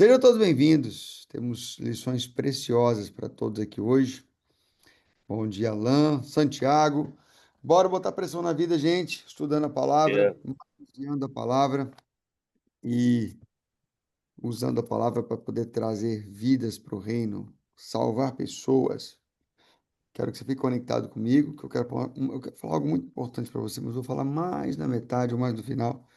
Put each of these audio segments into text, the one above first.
Sejam todos bem-vindos. Temos lições preciosas para todos aqui hoje. Bom dia, Alain, Santiago. Bora botar pressão na vida, gente, estudando a palavra, É, manuseando a palavra e usando a palavra para poder trazer vidas para o reino, salvar pessoas. Quero que você fique conectado comigo, que eu quero falar algo muito importante para você, mas vou falar mais na metade ou mais no final.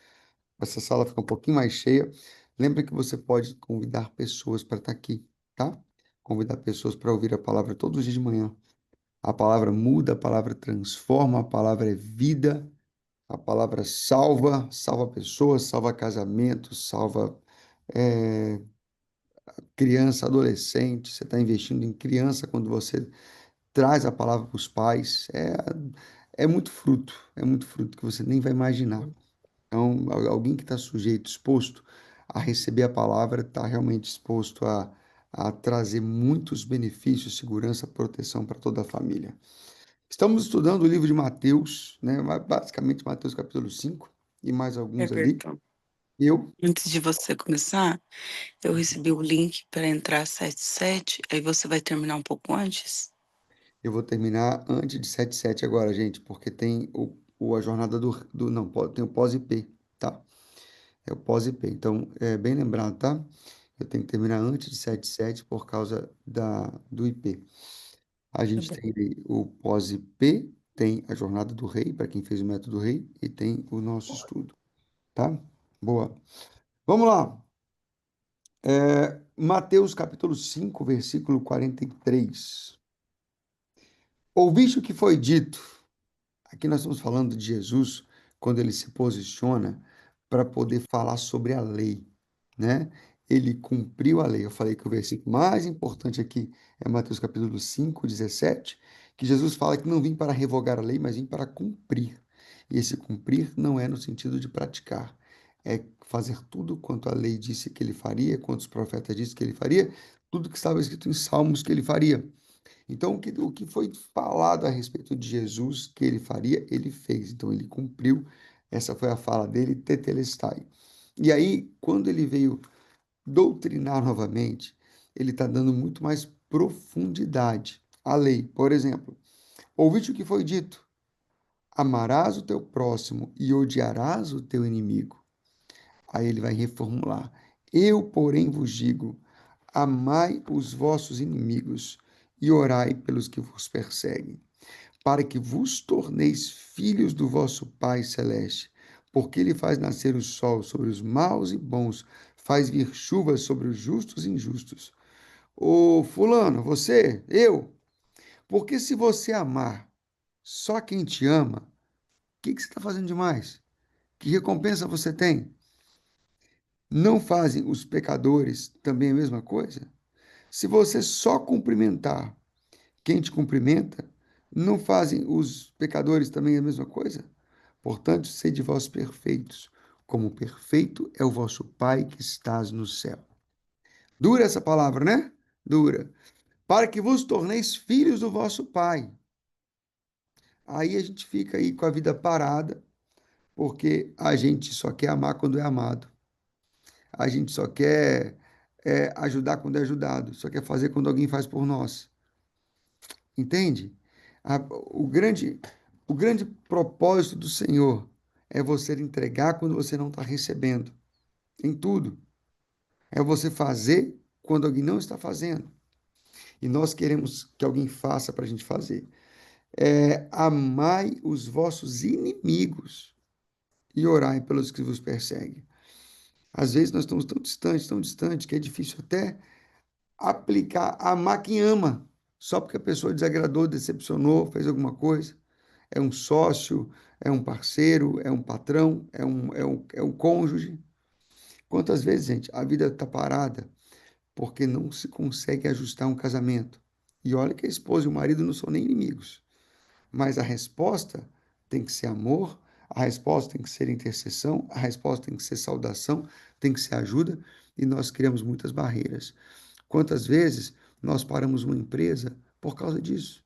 Essa sala fica um pouquinho mais cheia. Lembra que você pode convidar pessoas para estar aqui, tá? Convidar pessoas para ouvir a palavra todos os dias de manhã. A palavra muda, a palavra transforma, a palavra é vida, a palavra salva, salva pessoas, salva casamentos, salva é, criança, adolescente. Você está investindo em criança quando você traz a palavra para os pais. É muito fruto que você nem vai imaginar. Então, alguém que está sujeito, exposto a receber a palavra, está realmente exposto a trazer muitos benefícios, segurança, proteção para toda a família. Estamos estudando o livro de Mateus, né? Basicamente Mateus capítulo 5 e mais alguns ali. Everton, Eu, antes de você começar, eu recebi o link para entrar às 7h07, aí você vai terminar um pouco antes? eu vou terminar antes de 7h07 agora, gente, porque tem a jornada não, tem o pós-IP, tá? É o pós-IP. Então, é bem lembrado, tá? Eu tenho que terminar antes de 7h07 por causa do IP. A Tá gente bom. tem aí o pós-IP, tem a jornada do rei, para quem fez o método rei, e tem o nosso estudo, tá? Boa. Vamos lá. Mateus capítulo 5 versículo 43. Ouviste o que foi dito? Aqui nós estamos falando de Jesus quando ele se posiciona para poder falar sobre a lei, né? Ele cumpriu a lei. Eu falei que o versículo mais importante aqui é Mateus capítulo 5, 17, que Jesus fala que não vim para revogar a lei, mas vim para cumprir. E esse cumprir não é no sentido de praticar, é fazer tudo quanto a lei disse que ele faria, quanto os profetas disse que ele faria, tudo que estava escrito em Salmos que ele faria. Então, o que foi falado a respeito de Jesus que ele faria, ele fez. Então, ele cumpriu. Essa foi a fala dele, tetelestai. E aí, quando ele veio doutrinar novamente, ele está dando muito mais profundidade à lei. Por exemplo, ouviste o que foi dito: amarás o teu próximo e odiarás o teu inimigo. Aí ele vai reformular: eu, porém, vos digo: amai os vossos inimigos e orai pelos que vos perseguem, para que vos torneis filhos do vosso Pai Celeste, porque ele faz nascer o sol sobre os maus e bons, faz vir chuvas sobre os justos e injustos. Ô fulano, você, eu, porque se você amar só quem te ama, o que você está fazendo demais? Que recompensa você tem? Não fazem os pecadores também a mesma coisa? Se você só cumprimentar quem te cumprimenta, não fazem os pecadores também a mesma coisa? Portanto, sede vós perfeitos, como perfeito é o vosso Pai que estás no céu. Dura essa palavra, né? Dura. Para que vos torneis filhos do vosso Pai. Aí a gente fica aí com a vida parada, porque a gente só quer amar quando é amado. A gente só quer ajudar quando é ajudado. Só quer fazer quando alguém faz por nós. Entende? A- o grande, o grande propósito do Senhor é você entregar quando você não está recebendo, em tudo. É você fazer quando alguém não está fazendo. E nós queremos que alguém faça para a gente fazer. Amai os vossos inimigos e orai pelos que vos perseguem. Às vezes nós estamos tão distante, que é difícil até aplicar amar quem ama, só porque a pessoa desagradou, decepcionou, fez alguma coisa. É um sócio, é um parceiro, é um patrão, é um cônjuge. Quantas vezes, gente, a vida está parada porque não se consegue ajustar um casamento? E olha que a esposa e o marido não são nem inimigos, mas a resposta tem que ser amor, a resposta tem que ser intercessão, a resposta tem que ser saudação, tem que ser ajuda, e nós criamos muitas barreiras. Quantas vezes nós paramos uma empresa por causa disso?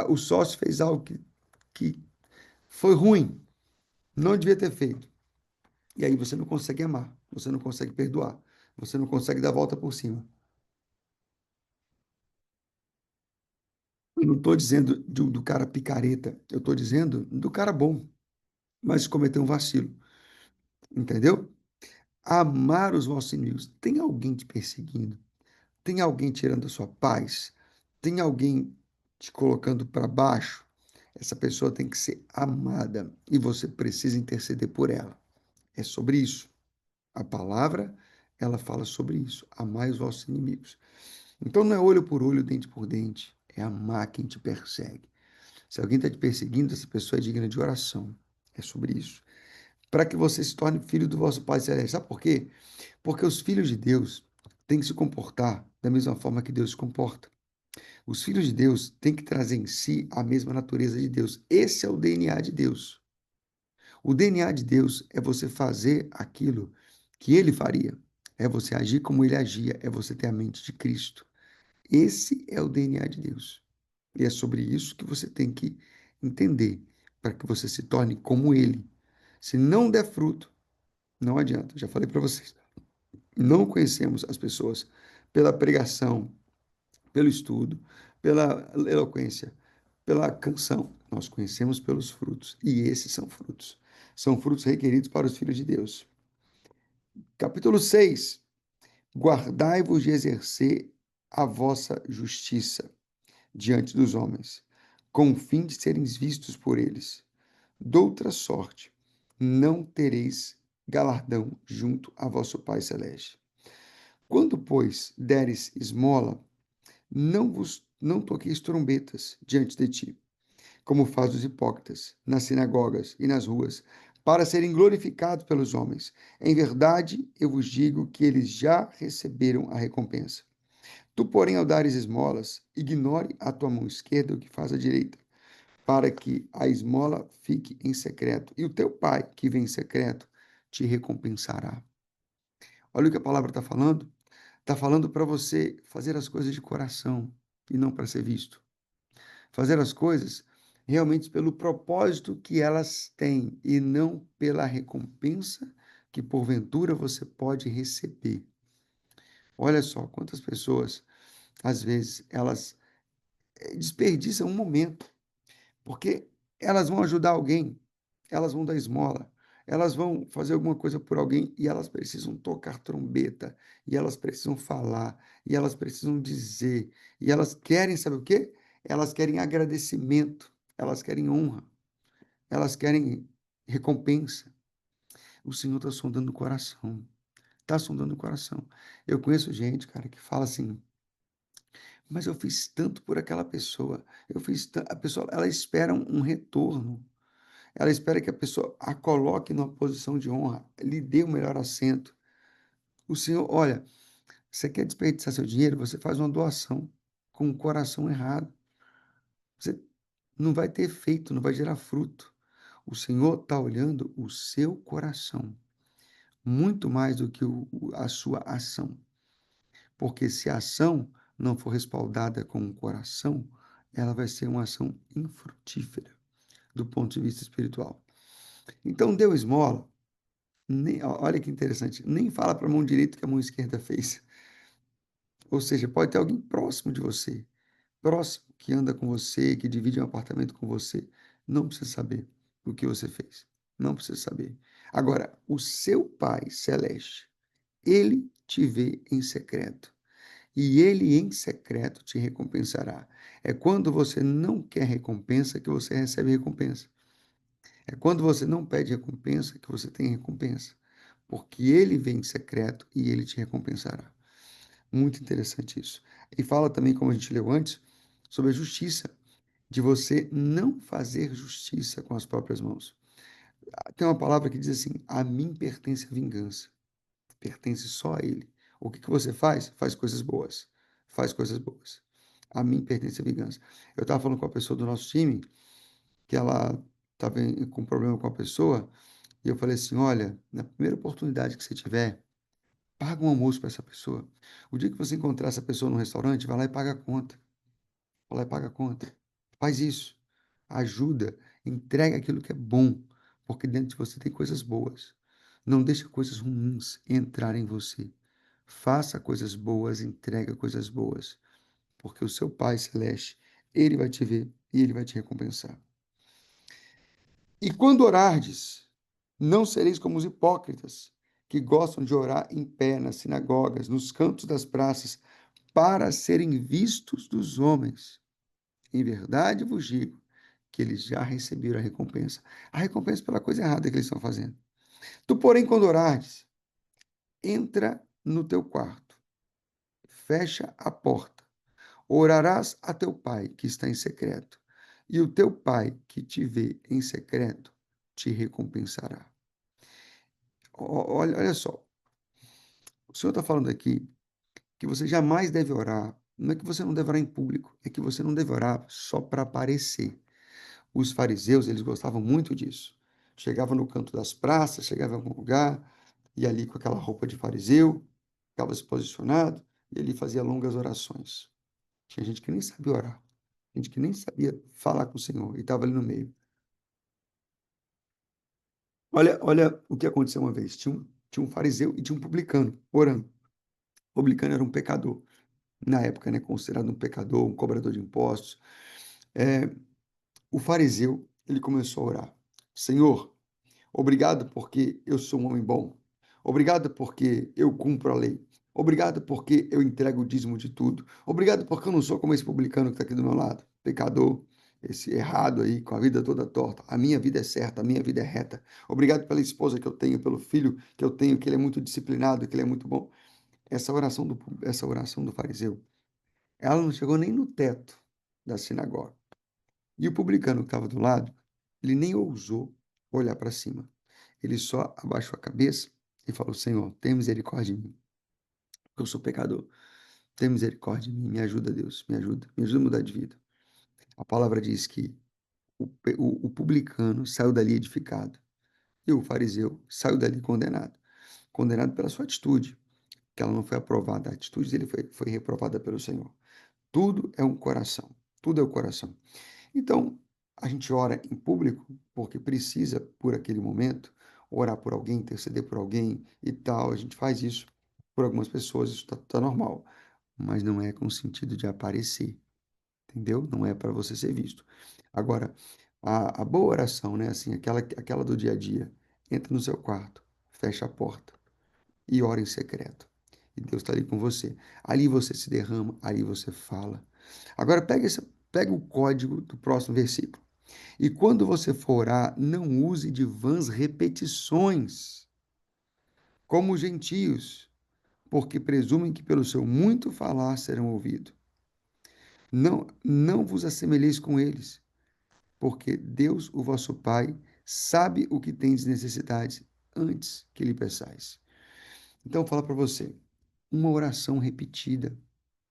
O sócio fez algo que foi ruim, não devia ter feito. E aí você não consegue amar, você não consegue perdoar, você não consegue dar a volta por cima. Eu não estou dizendo do cara picareta, eu estou dizendo do cara bom, mas cometeu um vacilo, entendeu? Amar os vossos inimigos. Tem alguém te perseguindo? Tem alguém tirando a sua paz? Tem alguém te colocando para baixo? Essa pessoa tem que ser amada e você precisa interceder por ela. É sobre isso. A palavra, ela fala sobre isso. Amai os vossos inimigos. Então não é olho por olho, dente por dente. É amar quem te persegue. Se alguém está te perseguindo, essa pessoa é digna de oração. É sobre isso. Para que você se torne filho do vosso Pai Celeste. Sabe por quê? Porque os filhos de Deus têm que se comportar da mesma forma que Deus se comporta. Os filhos de Deus têm que trazer em si a mesma natureza de Deus. Esse é o DNA de Deus. O DNA de Deus é você fazer aquilo que ele faria. É você agir como ele agia. É você ter a mente de Cristo. Esse é o DNA de Deus. E é sobre isso que você tem que entender, para que você se torne como ele. Se não der fruto, não adianta. Já falei para vocês. Não conhecemos as pessoas pela pregação, pelo estudo, pela eloquência, pela canção. Nós conhecemos pelos frutos. E esses são frutos. São frutos requeridos para os filhos de Deus. Capítulo 6. Guardai-vos de exercer a vossa justiça diante dos homens, com o fim de serem vistos por eles. Doutra sorte, não tereis galardão junto a vosso Pai Celeste. Quando, pois, deres esmola, não toqueis trombetas diante de ti, como faz os hipócritas, nas sinagogas e nas ruas, para serem glorificados pelos homens. Em verdade, eu vos digo que eles já receberam a recompensa. Tu, porém, ao dares esmolas, ignore a tua mão esquerda o que faz a direita, para que a esmola fique em secreto, e o teu pai, que vem em secreto, te recompensará. Olha o que a palavra está falando. Está falando para você fazer as coisas de coração e não para ser visto. Fazer as coisas realmente pelo propósito que elas têm e não pela recompensa que porventura você pode receber. Olha só quantas pessoas, às vezes, elas desperdiçam um momento, porque elas vão ajudar alguém, elas vão dar esmola, elas vão fazer alguma coisa por alguém e elas precisam tocar trombeta, e elas precisam falar, e elas precisam dizer, e elas querem, sabe o quê? Elas querem agradecimento, elas querem honra, elas querem recompensa. O Senhor está sondando o coração, está sondando o coração. Eu conheço gente, cara, que fala assim, mas eu fiz tanto por aquela pessoa, eu fiz tanto, a pessoa, ela espera um retorno. Ela espera que a pessoa a coloque numa posição de honra, lhe dê o melhor assento. O Senhor, olha, você quer desperdiçar seu dinheiro? Você faz uma doação com o coração errado. Você não vai ter efeito, não vai gerar fruto. O Senhor está olhando o seu coração, muito mais do que a sua ação. Porque se a ação não for respaldada com o coração, ela vai ser uma ação infrutífera do ponto de vista espiritual. Então, deu esmola. Olha que interessante, nem fala para a mão direita o que a mão esquerda fez. Ou seja, pode ter alguém próximo de você, próximo, que anda com você, que divide um apartamento com você. Não precisa saber o que você fez. Não precisa saber. Agora, o seu Pai Celeste, ele te vê em secreto. E ele em secreto te recompensará. É quando você não quer recompensa que você recebe recompensa. É quando você não pede recompensa que você tem recompensa, porque ele vem em secreto e ele te recompensará. Muito interessante isso. E fala também, como a gente leu antes, sobre a justiça, de você não fazer justiça com as próprias mãos. Tem uma palavra que diz assim: a mim pertence a vingança, pertence só a ele. O que que você faz? Faz coisas boas. Faz coisas boas. A mim pertence a vingança. Eu estava falando com a pessoa do nosso time, que ela estava com problema com a pessoa, e eu falei assim: olha, na primeira oportunidade que você tiver, paga um almoço para essa pessoa. O dia que você encontrar essa pessoa no restaurante, vai lá e paga a conta. Vai lá e paga a conta. Faz isso. Ajuda, entrega aquilo que é bom, porque dentro de você tem coisas boas. Não deixa coisas ruins entrar em você. faça coisas boas, entrega coisas boas, porque o seu Pai Celeste, ele vai te ver e ele vai te recompensar. E quando orardes, não sereis como os hipócritas, que gostam de orar em pé nas sinagogas, nos cantos das praças, para serem vistos dos homens. Em verdade vos digo que eles já receberam a recompensa pela coisa errada que eles estão fazendo. Tu, porém, quando orares, entra no teu quarto, fecha a porta, orarás a teu pai que está em secreto, e o teu pai que te vê em secreto te recompensará. Olha só, o Senhor está falando aqui que você jamais deve orar. Não é que você não deve orar em público, é que você não deve orar só para aparecer. Os fariseus, eles gostavam muito disso. Chegava no canto das praças, chegava em algum lugar, e ali com aquela roupa de fariseu, ficava se posicionado, e ele fazia longas orações. Tinha gente que nem sabia orar, gente que nem sabia falar com o Senhor, e estava ali no meio. Olha o que aconteceu uma vez. Tinha um fariseu e tinha um publicano orando. O publicano era um pecador, na época, né, considerado um pecador, um cobrador de impostos. É, o fariseu, ele começou a orar. Senhor, obrigado porque eu sou um homem bom. Obrigado porque eu cumpro a lei. Obrigado porque eu entrego o dízimo de tudo. Obrigado porque eu não sou como esse publicano que está aqui do meu lado, pecador, esse errado aí, com a vida toda torta. A minha vida é certa, a minha vida é reta. Obrigado pela esposa que eu tenho, pelo filho que eu tenho, que ele é muito disciplinado, que ele é muito bom. Essa oração do fariseu, ela não chegou nem no teto da sinagoga. E o publicano que estava do lado, ele nem ousou olhar para cima. Ele só abaixou a cabeça e falou: Senhor, tem misericórdia de mim, porque eu sou pecador. Tem misericórdia de mim, me ajuda, Deus, me ajuda a mudar de vida. A palavra diz que o publicano saiu dali edificado e o fariseu saiu dali condenado. Condenado pela sua atitude, que ela não foi aprovada. A atitude dele foi reprovada pelo Senhor. Tudo é um coração, tudo é o coração. Então, a gente ora em público porque precisa, por aquele momento, orar por alguém, interceder por alguém e tal. A gente faz isso por algumas pessoas, isso tá normal. Mas não é com o sentido de aparecer, entendeu? Não é para você ser visto. Agora, a boa oração, né? Assim, aquela do dia a dia. Entra no seu quarto, fecha a porta e ora em secreto. E Deus está ali com você. Ali você se derrama, ali você fala. Agora pega o código do próximo versículo. E quando você for orar, não use de vãs repetições, como os gentios, porque presumem que pelo seu muito falar serão ouvidos. Não vos assemelheis com eles, porque Deus, o vosso Pai, sabe o que tendes necessidade antes que lhe peçais. Então, fala para você, uma oração repetida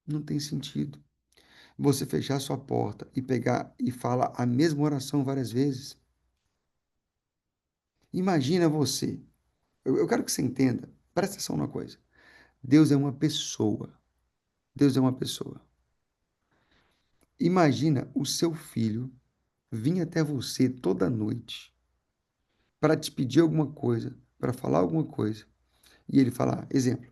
não tem sentido. Você fechar sua porta e pegar e falar a mesma oração várias vezes. Imagina você. Eu quero que você entenda. Presta atenção numa coisa. Deus é uma pessoa. Deus é uma pessoa. Imagina o seu filho vir até você toda noite para te pedir alguma coisa, para falar alguma coisa. E ele falar, exemplo,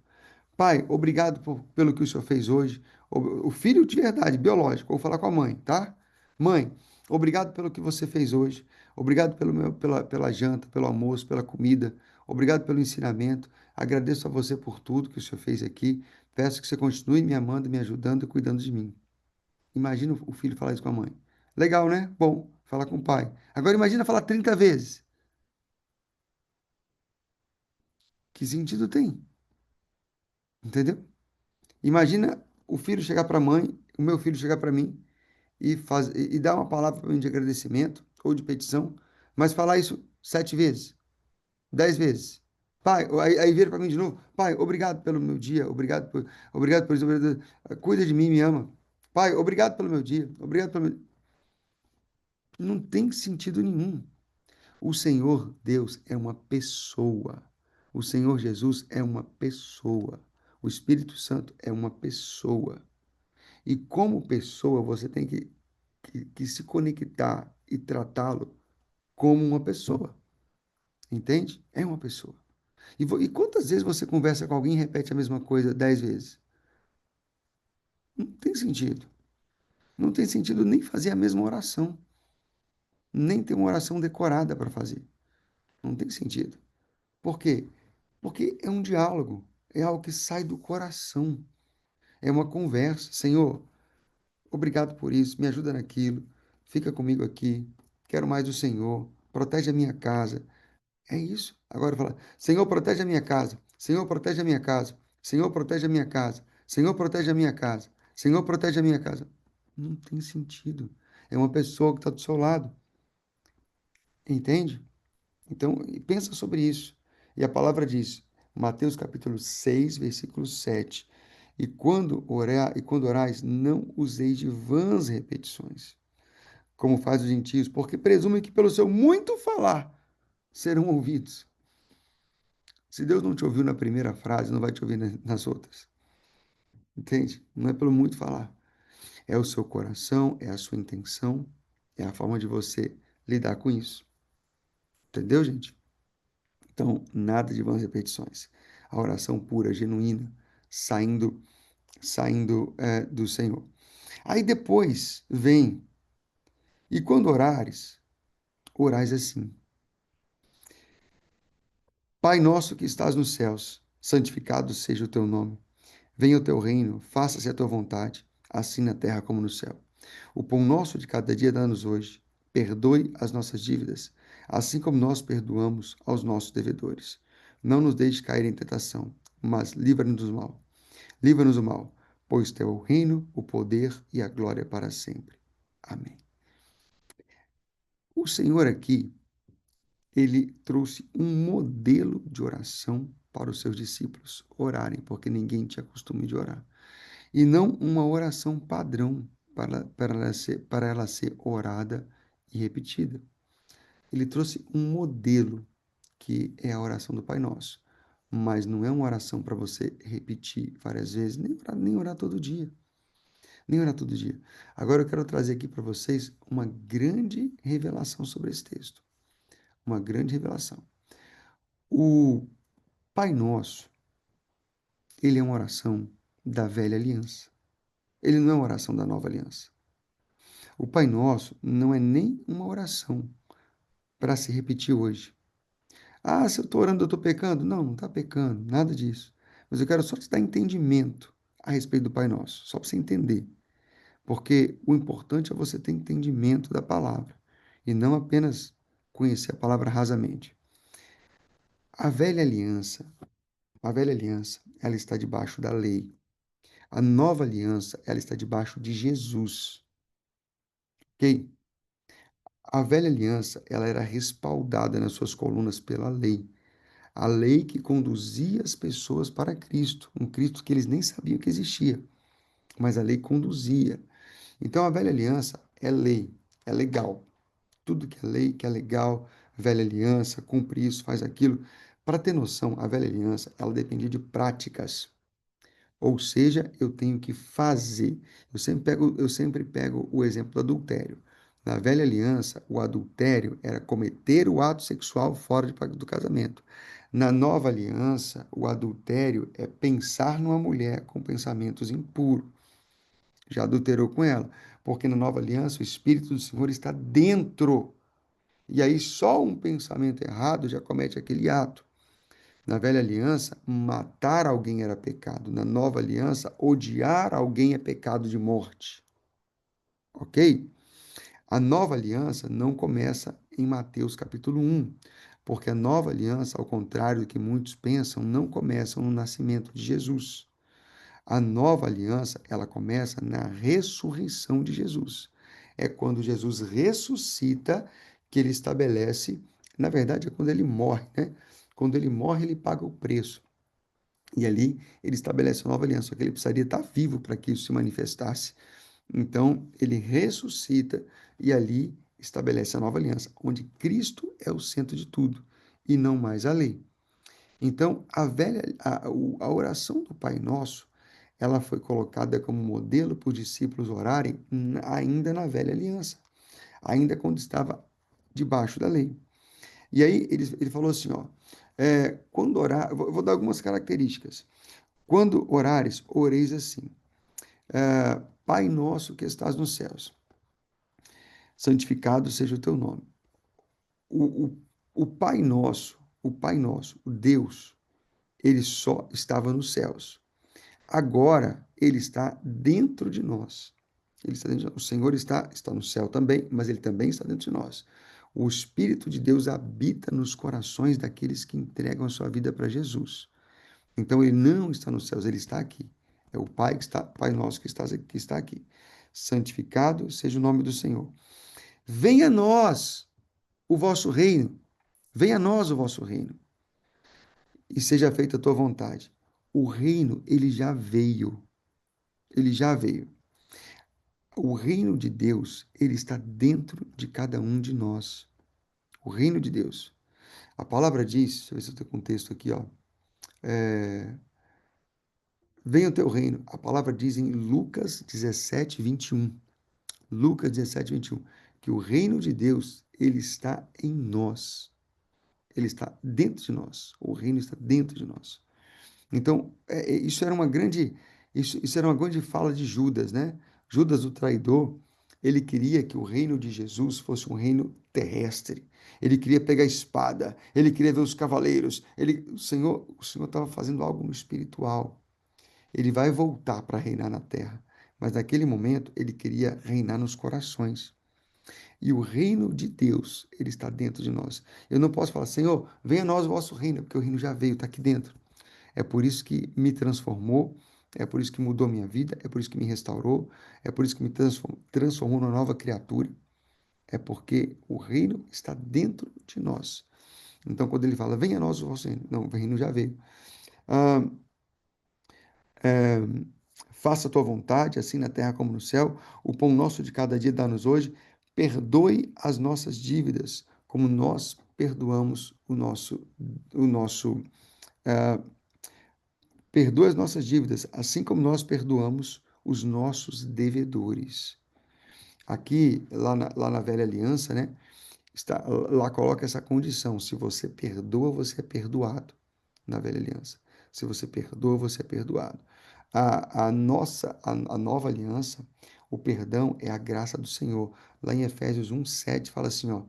pai, obrigado pelo que o senhor fez hoje. O filho de verdade, biológico, vou falar com a mãe, tá? Mãe, obrigado pelo que você fez hoje. Obrigado pela janta, pelo almoço, pela comida. Obrigado pelo ensinamento. Agradeço a você por tudo que o senhor fez aqui. Peço que você continue me amando, me ajudando e cuidando de mim. Imagina o filho falar isso com a mãe. Legal, né? Bom, falar com o pai. Agora imagina falar 30 vezes. Que sentido tem? Entendeu? Imagina o filho chegar para a mãe, o meu filho chegar para mim e dar uma palavra para mim de agradecimento ou de petição, mas falar isso 7 vezes, 10 vezes. Pai, aí vira para mim de novo, pai, obrigado pelo meu dia, obrigado por isso, cuida de mim, me ama. Pai, obrigado pelo meu dia, obrigado pelo meu... Não tem sentido nenhum. O Senhor Deus é uma pessoa. O Senhor Jesus é uma pessoa. O Espírito Santo é uma pessoa. E como pessoa, você tem que se conectar e tratá-lo como uma pessoa. Entende? É uma pessoa. E quantas vezes você conversa com alguém e repete a mesma coisa 10 vezes? Não tem sentido. Não tem sentido nem fazer a mesma oração, nem ter uma oração decorada para fazer. Não tem sentido. Por quê? Porque é um diálogo, é algo que sai do coração, é uma conversa. Senhor, obrigado por isso, me ajuda naquilo, fica comigo aqui, quero mais do Senhor, protege a minha casa. É isso. Agora fala, Senhor, protege a minha casa, Senhor, protege a minha casa, Senhor, protege a minha casa, Senhor, protege a minha casa, Senhor, protege a minha casa. Não tem sentido. É uma pessoa que está do seu lado, entende? Então, pensa sobre isso. E a palavra diz, Mateus capítulo 6 versículo 7. E quando orais, não useis de vãs repetições, como faz os gentios, porque presumem que pelo seu muito falar serão ouvidos. Se Deus não te ouviu na primeira frase, não vai te ouvir nas outras. Entende? Não é pelo muito falar. É o seu coração, é a sua intenção, é a forma de você lidar com isso. Entendeu, gente? Então, nada de vãs repetições. A oração pura, genuína, saindo do Senhor. Aí depois vem, e quando orares, orais assim: Pai nosso que estás nos céus, santificado seja o teu nome. Venha o teu reino, faça-se a tua vontade, assim na terra como no céu. O pão nosso de cada dia dá-nos hoje. Perdoe as nossas dívidas, assim como nós perdoamos aos nossos devedores. Não nos deixe cair em tentação, mas livra-nos do mal. Livra-nos do mal, pois teu é o reino, o poder e a glória para sempre. Amém. O Senhor aqui, ele trouxe um modelo de oração para os seus discípulos orarem, porque ninguém tinha costume de orar. E não uma oração padrão para ela ser orada e repetida. Ele trouxe um modelo, que é a oração do Pai Nosso. Mas não é uma oração para você repetir várias vezes, nem orar todo dia. Nem orar todo dia. Agora eu quero trazer aqui para vocês uma grande revelação sobre esse texto. Uma grande revelação. O Pai Nosso, ele é uma oração da velha aliança. Ele não é uma oração da nova aliança. O Pai Nosso não é nem uma oração para se repetir hoje. Ah, se eu estou orando, eu estou pecando? Não, não está pecando, nada disso. Mas eu quero só te dar entendimento a respeito do Pai Nosso, só para você entender. Porque o importante é você ter entendimento da palavra e não apenas conhecer a palavra rasamente. A velha aliança, a velha aliança, ela está debaixo da lei. A nova aliança, ela está debaixo de Jesus, ok? A velha aliança, ela era respaldada nas suas colunas pela lei. A lei que conduzia as pessoas para Cristo, um Cristo que eles nem sabiam que existia, mas a lei conduzia. Então a velha aliança é lei, é legal. Tudo que é lei, que é legal, velha aliança, cumpre isso, faz aquilo. Para ter noção, a velha aliança, ela dependia de práticas. Ou seja, eu tenho que fazer. Eu sempre pego o exemplo do adultério. Na velha aliança, o adultério era cometer o ato sexual fora do casamento. Na nova aliança, o adultério é pensar numa mulher com pensamentos impuros. Já adulterou com ela. Porque na nova aliança, o Espírito do Senhor está dentro. E aí só um pensamento errado já comete aquele ato. Na velha aliança, matar alguém era pecado. Na nova aliança, odiar alguém é pecado de morte. Ok? A nova aliança não começa em Mateus capítulo 1, porque a nova aliança, ao contrário do que muitos pensam, não começa no nascimento de Jesus. A nova aliança, ela começa na ressurreição de Jesus. É quando Jesus ressuscita que ele estabelece, na verdade é quando ele morre, né? Quando ele morre, ele paga o preço. E ali ele estabelece uma nova aliança, só que ele precisaria estar vivo para que isso se manifestasse. Então, ele ressuscita e ali estabelece a nova aliança, onde Cristo é o centro de tudo e não mais a lei. Então, a oração do Pai Nosso, ela foi colocada como modelo para os discípulos orarem ainda na velha aliança, ainda quando estava debaixo da lei. E aí ele falou assim, ó, Quando orar, vou dar algumas características. Quando orares, oreis assim: Pai nosso que estás nos céus, santificado seja o teu nome. O, o, o Pai Nosso, o Deus, ele só estava nos céus. Agora ele está dentro de nós. Ele está dentro de nós. O Senhor está no céu também, mas ele também está dentro de nós. O Espírito de Deus habita nos corações daqueles que entregam a sua vida para Jesus. Então ele não está nos céus, ele está aqui. É o Pai que está, Pai nosso que está aqui. Santificado seja o nome do Senhor. Venha a nós o vosso reino. Venha a nós o vosso reino. E seja feita a tua vontade. O reino, ele já veio. Ele já veio. O reino de Deus, ele está dentro de cada um de nós. O reino de Deus. A palavra diz, deixa eu ver se eu tenho um texto aqui, ó. Venha o teu reino. A palavra diz em Lucas 17, 21. Lucas 17, 21. Que o reino de Deus, ele está em nós. Ele está dentro de nós. O reino está dentro de nós. Então, isso era uma grande fala de Judas, né? Judas, o traidor, ele queria que o reino de Jesus fosse um reino terrestre. Ele queria pegar a espada, ele queria ver os cavaleiros. O Senhor estava fazendo algo no espiritual. Ele vai voltar para reinar na terra, mas naquele momento ele queria reinar nos corações. E o reino de Deus, ele está dentro de nós. Eu não posso falar, Senhor, venha a nós o vosso reino, porque o reino já veio, está aqui dentro. É por isso que me transformou, é por isso que mudou minha vida, é por isso que me restaurou, é por isso que me transformou numa nova criatura. É porque o reino está dentro de nós. Então, quando ele fala, venha a nós o vosso reino, não, o reino já veio. Ah, Faça a tua vontade, assim na terra como no céu. O pão nosso de cada dia dá-nos hoje. Perdoe as nossas dívidas, como nós perdoamos o nosso perdoe as nossas dívidas, assim como nós perdoamos os nossos devedores. Aqui, lá na velha aliança, né? Lá coloca essa condição: se você perdoa, você é perdoado. Na velha aliança. Se você perdoa, você é perdoado. A nova aliança, o perdão é a graça do Senhor. Lá em Efésios 1:7 fala assim, ó,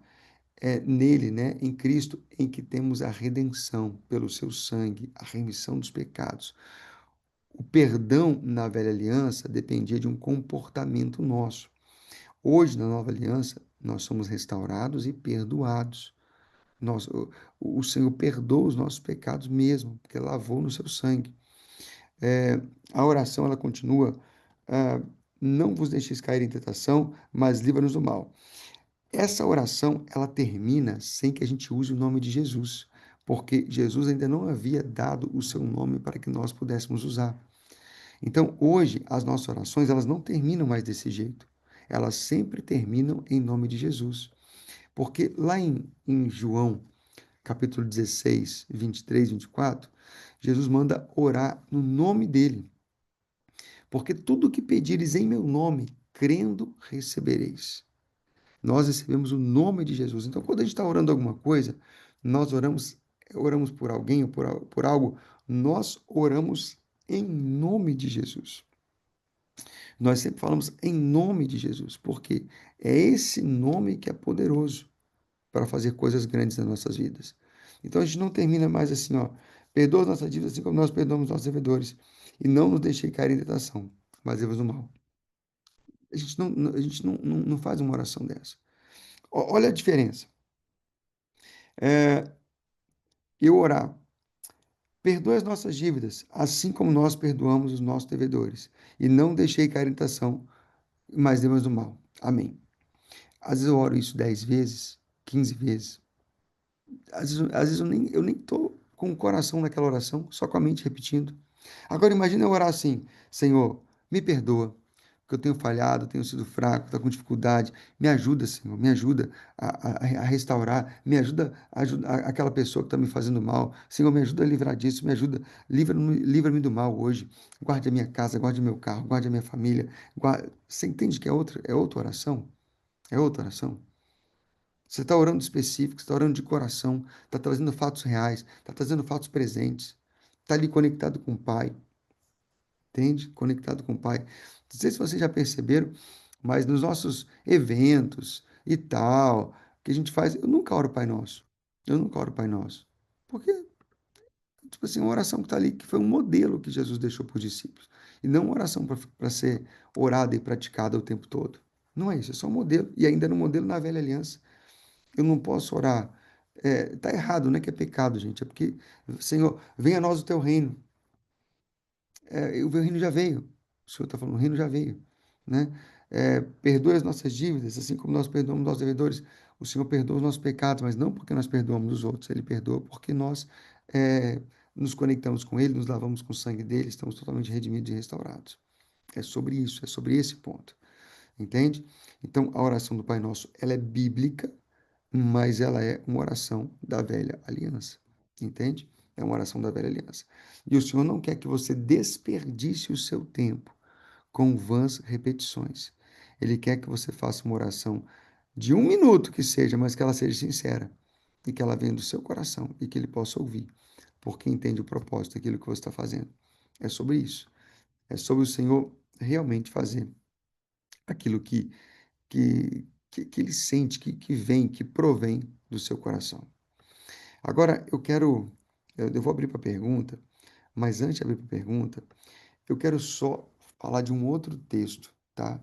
nele, né, em Cristo, em que temos a redenção pelo seu sangue, a remissão dos pecados. O perdão na velha aliança dependia de um comportamento nosso. Hoje, na nova aliança, nós somos restaurados e perdoados. Nós, o Senhor perdoa os nossos pecados mesmo, porque lavou no seu sangue. A oração, ela continua, ah, não vos deixeis cair em tentação, mas livra-nos do mal. Essa oração, ela termina sem que a gente use o nome de Jesus, porque Jesus ainda não havia dado o seu nome para que nós pudéssemos usar. Então, hoje, as nossas orações, elas não terminam mais desse jeito. Elas sempre terminam em nome de Jesus. Porque lá em João, capítulo 16, 23, 24, Jesus manda orar no nome dele. Porque tudo o que pedires em meu nome, crendo, recebereis. Nós recebemos o nome de Jesus. Então, quando a gente está orando alguma coisa, nós oramos por alguém ou por algo, nós oramos em nome de Jesus. Nós sempre falamos em nome de Jesus, porque é esse nome que é poderoso para fazer coisas grandes nas nossas vidas. Então a gente não termina mais assim, ó, perdoa as nossas dívidas assim como nós perdoamos nossos devedores, e não nos deixe cair em tentação, mas livra-nos do mal. A gente não faz uma oração dessa. Olha a diferença. É, eu orar, perdoa as nossas dívidas, assim como nós perdoamos os nossos devedores, e não deixei cair em tentação, mas livra-nos do mal. Amém. Às vezes eu oro isso 10 vezes, 15 vezes. Às vezes eu nem tô com o coração naquela oração, só com a mente repetindo. Agora imagina eu orar assim: Senhor, me perdoa, porque eu tenho falhado, tenho sido fraco, estou com dificuldade. Me ajuda, Senhor, me ajuda a restaurar, me ajuda a ajudar aquela pessoa que está me fazendo mal. Senhor, me ajuda a livrar disso, me ajuda, livra-me do mal hoje. Guarde a minha casa, guarde meu carro, guarde a minha família. Você entende que é outra oração? É outra oração? Você está orando específico, você está orando de coração, está trazendo fatos reais, está trazendo fatos presentes, está ali conectado com o Pai, entende? Conectado com o Pai. Não sei se vocês já perceberam, mas nos nossos eventos e tal, que a gente faz, eu nunca oro Pai Nosso. Eu nunca oro Pai Nosso. Porque, tipo assim, uma oração que está ali, que foi um modelo que Jesus deixou para os discípulos. E não uma oração para ser orada e praticada o tempo todo. Não é isso, é só um modelo. E ainda no modelo na velha aliança. Eu não posso orar. Tá errado, não é que é pecado, gente. É porque, Senhor, venha a nós o teu reino. O reino já veio. O Senhor está falando, o reino já veio, né? Perdoe as nossas dívidas, assim como nós perdoamos nossos devedores. O Senhor perdoa os nossos pecados, mas não porque nós perdoamos os outros. Ele perdoa porque nós nos conectamos com Ele, nos lavamos com o sangue dele, estamos totalmente redimidos e restaurados. É sobre isso, é sobre esse ponto. Entende? Então, a oração do Pai Nosso, ela é bíblica, mas ela é uma oração da velha aliança. Entende? É uma oração da velha aliança. E o Senhor não quer que você desperdice o seu tempo com vãs repetições. Ele quer que você faça uma oração de 1 minuto que seja, mas que ela seja sincera e que ela venha do seu coração e que ele possa ouvir, porque entende o propósito daquilo que você está fazendo. É sobre isso. É sobre o Senhor realmente fazer aquilo que ele sente, que vem, que provém do seu coração. Agora, eu vou abrir para pergunta, mas antes de abrir para pergunta, eu quero só falar de um outro texto, tá?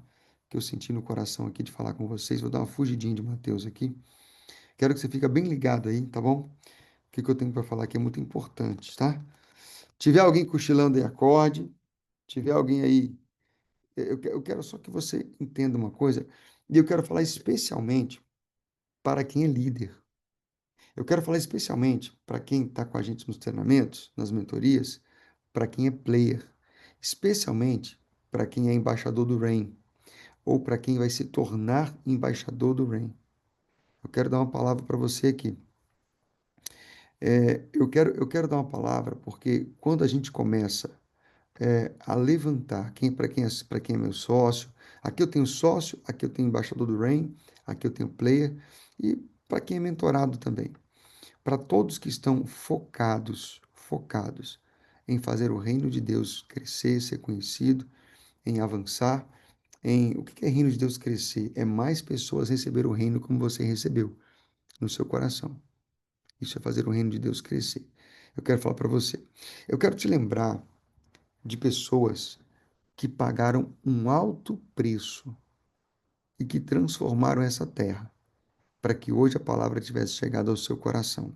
Que eu senti no coração aqui de falar com vocês. Vou dar uma fugidinha de Mateus aqui. Quero que você fique bem ligado aí, tá bom? O que eu tenho para falar aqui é muito importante, tá? Tiver alguém cochilando aí, acorde. Tiver alguém aí, eu quero só que você entenda uma coisa, e eu quero falar especialmente para quem é líder. Eu quero falar especialmente para quem está com a gente nos treinamentos, nas mentorias, para quem é player, especialmente para quem é embaixador do Rain, ou para quem vai se tornar embaixador do Rain. Eu quero dar uma palavra para você aqui. Eu quero dar uma palavra porque quando a gente começa a levantar, para quem é meu sócio, aqui eu tenho sócio, aqui eu tenho embaixador do Rain, aqui eu tenho player, e para quem é mentorado também. Para todos que estão focados em fazer o reino de Deus crescer, ser conhecido, em avançar, o que é reino de Deus crescer? É mais pessoas receber o reino como você recebeu no seu coração. Isso é fazer o reino de Deus crescer. Eu quero falar para você. Eu quero te lembrar de pessoas que pagaram um alto preço e que transformaram essa terra para que hoje a palavra tivesse chegado ao seu coração.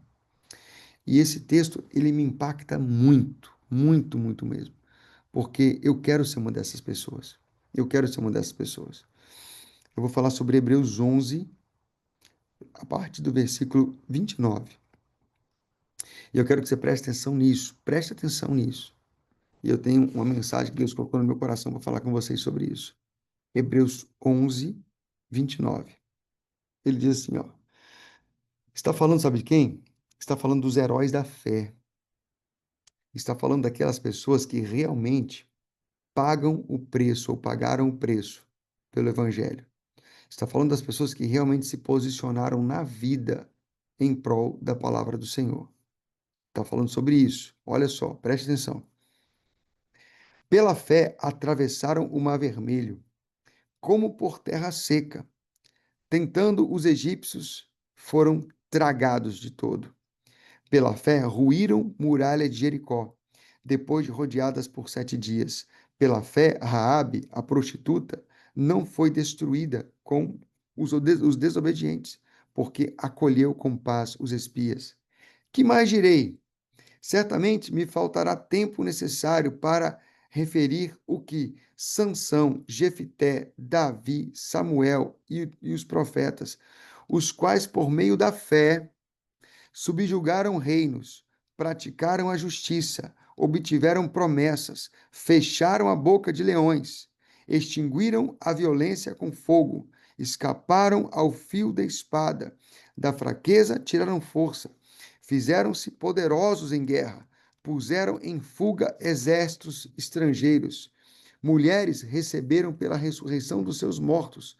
E esse texto, ele me impacta muito, muito, muito mesmo, porque eu quero ser uma dessas pessoas. Eu quero ser uma dessas pessoas. Eu vou falar sobre Hebreus 11, a partir do versículo 29. E eu quero que você preste atenção nisso. E eu tenho uma mensagem que Deus colocou no meu coração para falar com vocês sobre isso. Hebreus 11, 29. Ele diz assim, ó, está falando, sabe de quem? Está falando dos heróis da fé. Está falando daquelas pessoas que realmente pagam o preço ou pagaram o preço pelo Evangelho. Está falando das pessoas que realmente se posicionaram na vida em prol da palavra do Senhor. Está falando sobre isso. Olha só, preste atenção. Pela fé atravessaram o Mar Vermelho, como por terra seca. Tentando os egípcios, foram tragados de todo. Pela fé, ruíram muralha de Jericó, depois de rodeadas por 7 dias. Pela fé, Raabe, a prostituta, não foi destruída com os desobedientes, porque acolheu com paz os espias. Que mais direi? Certamente me faltará tempo necessário para referir o que Sansão, Jefité, Davi, Samuel e os profetas, os quais, por meio da fé, subjugaram reinos, praticaram a justiça, obtiveram promessas, fecharam a boca de leões, extinguiram a violência com fogo, escaparam ao fio da espada, da fraqueza tiraram força, fizeram-se poderosos em guerra, puseram em fuga exércitos estrangeiros. Mulheres receberam pela ressurreição dos seus mortos.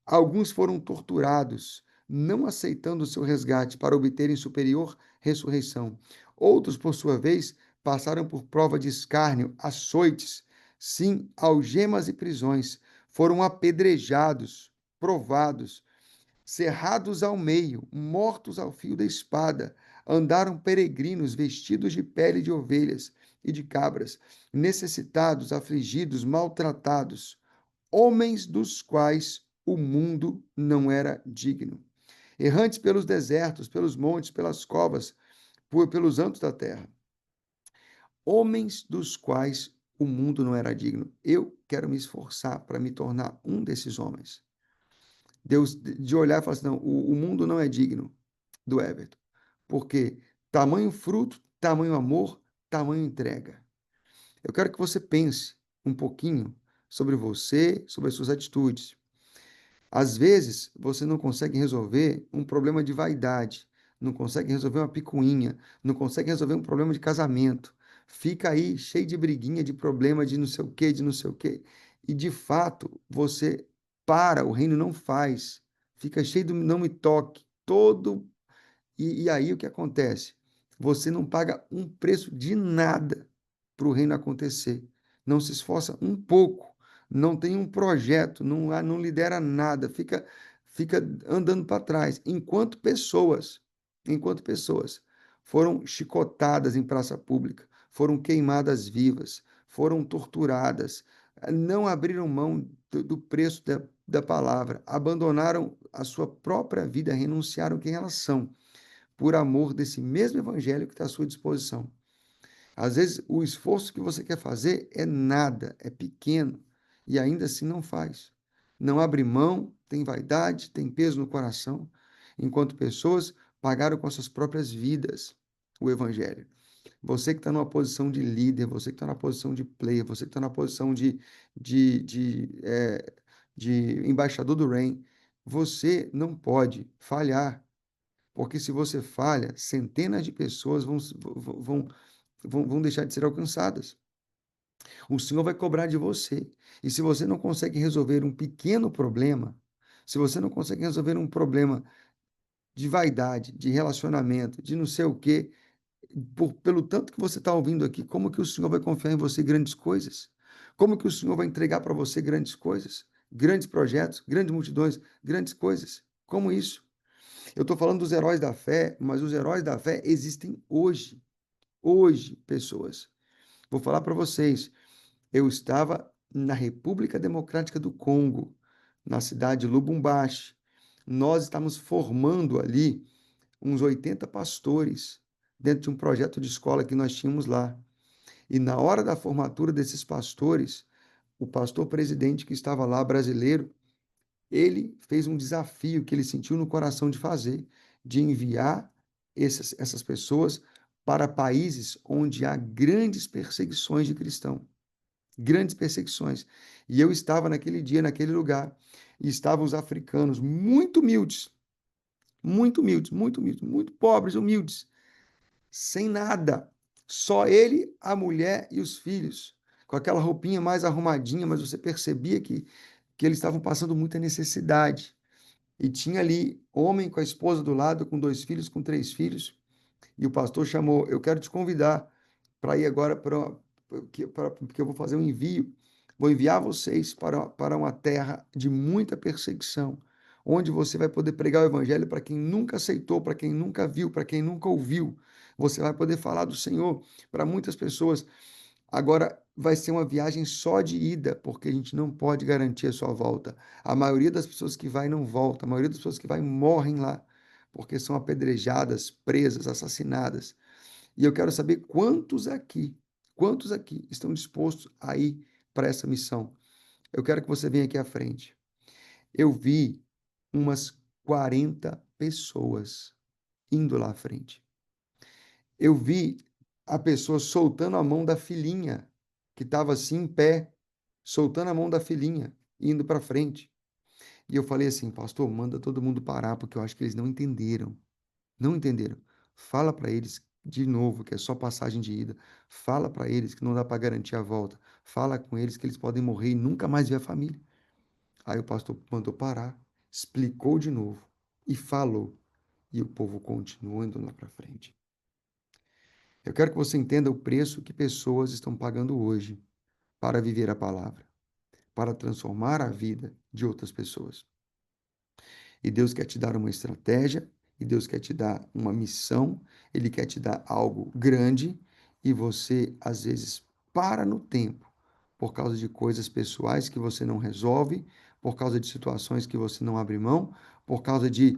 Alguns foram torturados, não aceitando o seu resgate para obterem superior ressurreição. Outros, por sua vez, passaram por prova de escárnio, açoites, sim, algemas e prisões. Foram apedrejados, provados, cerrados ao meio, mortos ao fio da espada. Andaram peregrinos vestidos de pele de ovelhas e de cabras, necessitados, afligidos, maltratados, homens dos quais o mundo não era digno. Errantes pelos desertos, pelos montes, pelas covas, pelos antos da terra. Homens dos quais o mundo não era digno. Eu quero me esforçar para me tornar um desses homens. Deus, de olhar e falar assim, não, o mundo não é digno do Everton. Porque tamanho fruto, tamanho amor, tamanho entrega. Eu quero que você pense um pouquinho sobre você, sobre as suas atitudes. Às vezes, você não consegue resolver um problema de vaidade, não consegue resolver uma picuinha, não consegue resolver um problema de casamento. Fica aí cheio de briguinha, de problema, de não sei o quê, de não sei o quê. E de fato, você para, o reino não faz. Fica cheio do não me toque, todo e aí o que acontece? Você não paga um preço de nada para o reino acontecer. Não se esforça um pouco, não tem um projeto, não lidera nada, fica andando para trás. Enquanto pessoas foram chicotadas em praça pública, foram queimadas vivas, foram torturadas, não abriram mão do preço da palavra, abandonaram a sua própria vida, renunciaram quem elas são por amor desse mesmo evangelho que está à sua disposição. Às vezes, o esforço que você quer fazer é nada, é pequeno, e ainda assim não faz. Não abre mão, tem vaidade, tem peso no coração, enquanto pessoas pagaram com as suas próprias vidas o evangelho. Você que está numa posição de líder, você que está na posição de player, você que está na posição de, de, é, de embaixador do reino, você não pode falhar. Porque se você falha, centenas de pessoas vão deixar de ser alcançadas. O Senhor vai cobrar de você. E se você não consegue resolver um pequeno problema, se você não consegue resolver um problema de vaidade, de relacionamento, de não sei o quê, pelo tanto que você está ouvindo aqui, como que o Senhor vai confiar em você grandes coisas? Como que o Senhor vai entregar para você grandes coisas? Grandes projetos, grandes multidões, grandes coisas? Como isso? Eu estou falando dos heróis da fé, mas os heróis da fé existem hoje. Hoje, pessoas. Vou falar para vocês. Eu estava na República Democrática do Congo, na cidade de Lubumbashi. Nós estávamos formando ali uns 80 pastores dentro de um projeto de escola que nós tínhamos lá. E na hora da formatura desses pastores, o pastor presidente que estava lá, brasileiro, ele fez um desafio que ele sentiu no coração de fazer, de enviar essas pessoas para países onde há grandes perseguições de cristão, grandes perseguições. E eu estava naquele dia, naquele lugar, e estavam os africanos muito humildes, muito humildes, muito pobres, humildes, sem nada. Só ele, a mulher e os filhos, com aquela roupinha mais arrumadinha, mas você percebia que eles estavam passando muita necessidade. E tinha ali homem com a esposa do lado, com 2 filhos, com 3 filhos, e o pastor chamou: Eu quero te convidar para ir agora porque eu vou fazer um envio, vou enviar vocês para uma terra de muita perseguição, onde você vai poder pregar o evangelho para quem nunca aceitou, para quem nunca viu, para quem nunca ouviu. Você vai poder falar do Senhor para muitas pessoas. Agora vai ser uma viagem só de ida, porque a gente não pode garantir a sua volta. A maioria das pessoas que vai não volta, a maioria das pessoas que vai morrem lá, porque são apedrejadas, presas, assassinadas. E eu quero saber quantos aqui estão dispostos a ir para essa missão. Eu quero que você venha aqui à frente. Eu vi umas 40 pessoas indo lá à frente. Eu vi a pessoa soltando a mão da filhinha, que estava assim em pé, soltando a mão da filhinha, indo para frente. E eu falei assim, pastor, manda todo mundo parar, porque eu acho que eles não entenderam. Não entenderam. Fala para eles de novo que é só passagem de ida. Fala para eles que não dá para garantir a volta. Fala com eles que eles podem morrer e nunca mais ver a família. Aí o pastor mandou parar, explicou de novo. e falou. E o povo continuou indo lá para frente. Eu quero que você entenda o preço que pessoas estão pagando hoje para viver a palavra, para transformar a vida de outras pessoas. E Deus quer te dar uma estratégia, e Deus quer te dar uma missão, Ele quer te dar algo grande, e você, às vezes, para no tempo, por causa de coisas pessoais que você não resolve, por causa de situações que você não abre mão, por causa de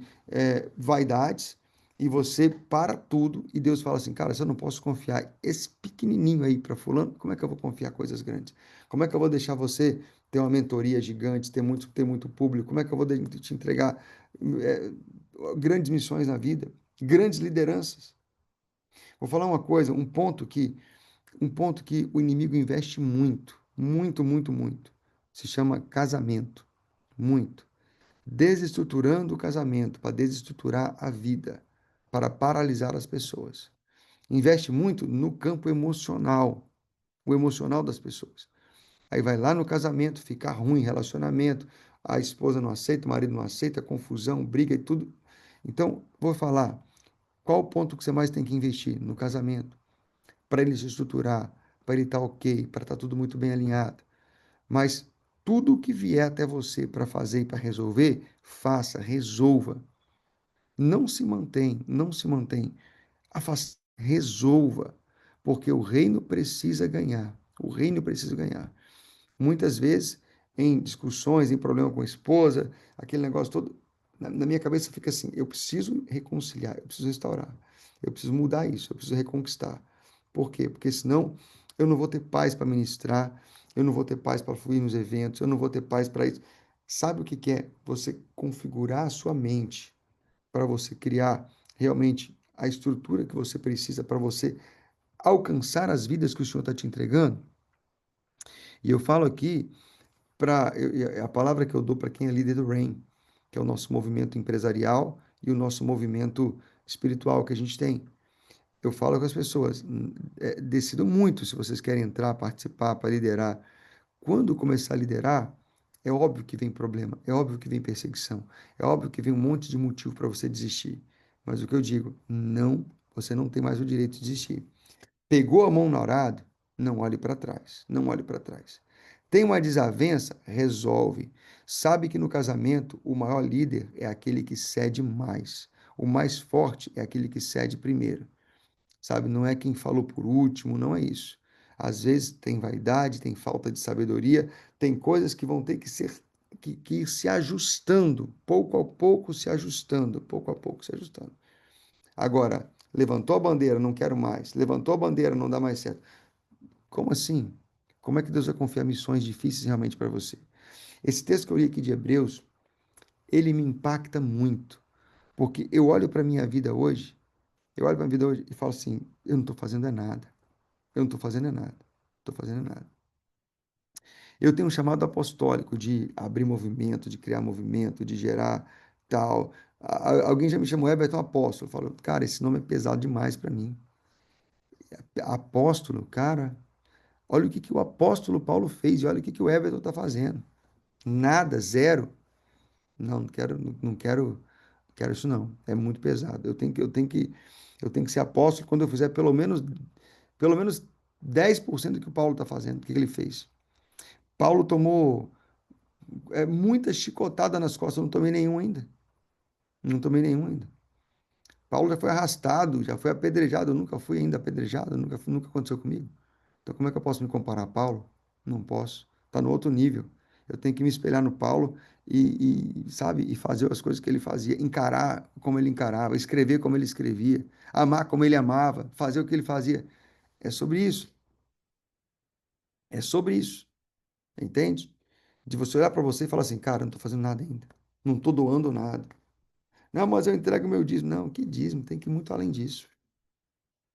vaidades, e você para tudo, e Deus fala assim, cara, se eu não posso confiar esse pequenininho aí para fulano, como é que eu vou confiar coisas grandes? Como é que eu vou deixar você ter uma mentoria gigante, ter muito público? Como é que eu vou te entregar é, grandes missões na vida, grandes lideranças? Vou falar uma coisa, um ponto que o inimigo investe muito, muito, muito, muito. Se chama casamento. Muito. Desestruturando o casamento para desestruturar a vida, para paralisar as pessoas. Investe muito no campo emocional, o emocional das pessoas. Aí vai lá no casamento, fica ruim relacionamento, a esposa não aceita, o marido não aceita, confusão, briga e tudo. Então, vou falar, qual o ponto que você mais tem que investir no casamento? Para ele se estruturar, para ele estar ok, para estar tudo muito bem alinhado. Mas tudo que vier até você para fazer e para resolver, faça, resolva. Não se mantém. Resolva, porque o reino precisa ganhar. O reino precisa ganhar. Muitas vezes, em discussões, em problema com a esposa, aquele negócio todo, na minha cabeça fica assim: eu preciso reconciliar, eu preciso restaurar, eu preciso mudar isso, eu preciso reconquistar. Por quê? Porque senão eu não vou ter paz para ministrar, eu não vou ter paz para fluir nos eventos, eu não vou ter paz para isso. Sabe o que que é? Você configurar a sua mente para você criar realmente a estrutura que você precisa para você alcançar as vidas que o Senhor está te entregando. E eu falo aqui para a palavra que eu dou para quem é líder do REIN, que é o nosso movimento empresarial e o nosso movimento espiritual que a gente tem. Eu falo com as pessoas, decidam muito se vocês querem entrar, participar, para liderar. Quando começar a liderar, é óbvio que vem problema, é óbvio que vem perseguição, é óbvio que vem um monte de motivo para você desistir. Mas o que eu digo, não, você não tem mais o direito de desistir. Pegou a mão no arado? Não olhe para trás. Não olhe para trás. Tem uma desavença? Resolve. Sabe que no casamento o maior líder é aquele que cede mais. O mais forte é aquele que cede primeiro. Sabe? Não é quem falou por último, não é isso. Às vezes tem vaidade, tem falta de sabedoria, tem coisas que vão ter que ser que ir se ajustando, pouco a pouco se ajustando, pouco a pouco se ajustando. Agora, levantou a bandeira, não quero mais. Levantou a bandeira, não dá mais certo. Como assim? Como é que Deus vai confiar missões difíceis realmente para você? Esse texto que eu li aqui de Hebreus, ele me impacta muito, porque eu olho para a minha vida hoje, eu olho para a minha vida hoje e falo assim, eu não estou fazendo é nada, eu não estou fazendo é nada, estou fazendo é nada. Eu tenho um chamado apostólico de abrir movimento, de criar movimento, de gerar tal. Alguém já me chamou Everton Apóstolo, eu falo, cara, esse nome é pesado demais para mim. Apóstolo, cara, olha o que o apóstolo Paulo fez e olha o que o Everton está fazendo. Nada, zero. Não, não quero, não quero, quero isso não. É muito pesado. Eu tenho que ser apóstolo quando eu fizer pelo menos 10% do que o Paulo está fazendo. O que ele fez? Paulo tomou muita chicotada nas costas, eu não tomei nenhum ainda. Não tomei nenhum ainda. Paulo já foi arrastado, já foi apedrejado, eu nunca fui ainda apedrejado, nunca aconteceu comigo. Então, como é que eu posso me comparar a Paulo? Não posso. Está no outro nível. Eu tenho que me espelhar no Paulo sabe, e fazer as coisas que ele fazia, encarar como ele encarava, escrever como ele escrevia, amar como ele amava, fazer o que ele fazia. É sobre isso. É sobre isso. Entende? De você olhar para você e falar assim, cara, eu não estou fazendo nada ainda. Não estou doando nada. Não, mas eu entrego o meu dízimo. Não, que dízimo? Tem que ir muito além disso.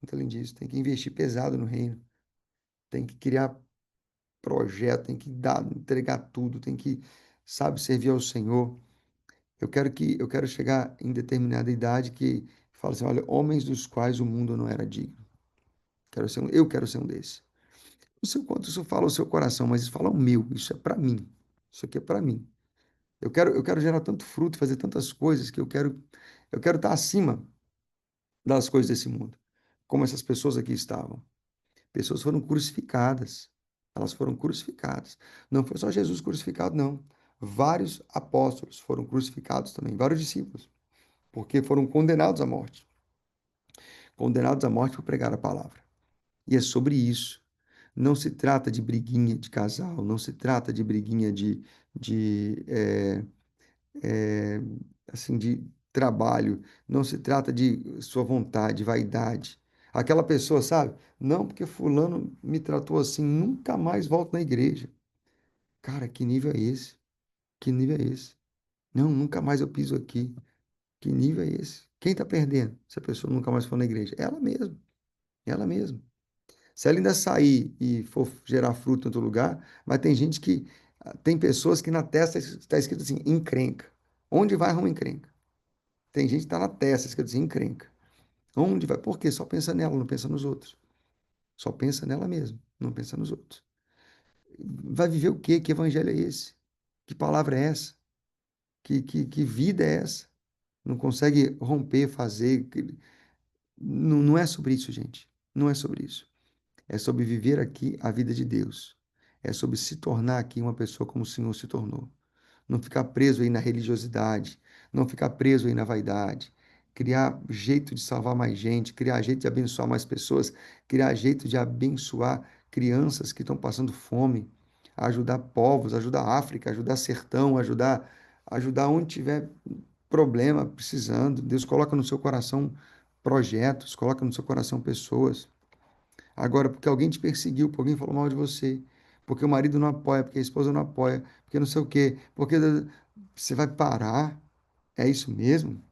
Muito além disso. Tem que investir pesado no reino. Tem que criar projeto, tem que dar, entregar tudo, tem que, sabe, servir ao Senhor. Eu quero chegar em determinada idade que fala assim, olha, homens dos quais o mundo não era digno. Eu quero ser um desses. Não sei o quanto isso fala o seu coração, mas isso fala o meu, isso é para mim. Isso aqui é para mim. Eu quero gerar tanto fruto, fazer tantas coisas que eu quero estar acima das coisas desse mundo, como essas pessoas aqui estavam. Pessoas foram crucificadas. Elas foram crucificadas. Não foi só Jesus crucificado, não. Vários apóstolos foram crucificados também, vários discípulos, porque foram condenados à morte. Condenados à morte por pregar a palavra. E é sobre isso. Não se trata de briguinha de casal, não se trata de briguinha de é, assim, de trabalho, não se trata de sua vontade, vaidade. Aquela pessoa, sabe? Não, porque fulano me tratou assim, nunca mais volto na igreja. Cara, que nível é esse? Que nível é esse? Não, nunca mais eu piso aqui. Que nível é esse? Quem está perdendo se a pessoa nunca mais for na igreja? Ela mesma, ela mesma. Se ela ainda sair e for gerar fruto em outro lugar, mas tem gente que, tem pessoas que na testa está escrito assim, encrenca. Onde vai arruma encrenca. Tem gente que está na testa, escrito assim, encrenca. Onde vai? Por quê? Só pensa nela, não pensa nos outros. Só pensa nela mesma, não pensa nos outros. Vai viver o quê? Que evangelho é esse? Que palavra é essa? Que vida é essa? Não consegue romper, fazer. Não, não é sobre isso, gente. Não é sobre isso. É sobre viver aqui a vida de Deus. É sobre se tornar aqui uma pessoa como o Senhor se tornou. Não ficar preso aí na religiosidade, não ficar preso aí na vaidade, criar jeito de salvar mais gente, criar jeito de abençoar mais pessoas, criar jeito de abençoar crianças que estão passando fome, ajudar povos, ajudar a África, ajudar sertão, ajudar onde tiver problema, precisando. Deus coloca no seu coração projetos, coloca no seu coração pessoas. Agora, porque alguém te perseguiu, porque alguém falou mal de você, porque o marido não apoia, porque a esposa não apoia, porque não sei o quê, porque você vai parar, é isso mesmo?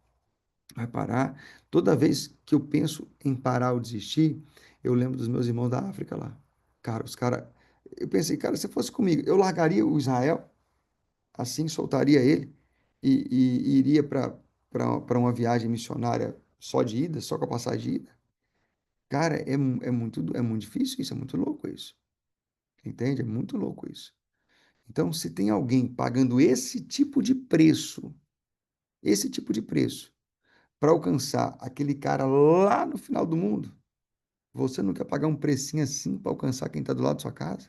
Vai parar. Toda vez que eu penso em parar ou desistir, eu lembro dos meus irmãos da África lá. Cara, os caras. Eu pensei, cara, se fosse comigo, eu largaria o Israel, assim, soltaria ele e iria para uma viagem missionária só de ida, só com a passagem de ida. Cara, é muito difícil isso, é muito louco isso. Entende? É muito louco isso. Então, se tem alguém pagando esse tipo de preço, para alcançar aquele cara lá no final do mundo, você não quer pagar um precinho assim para alcançar quem está do lado da sua casa?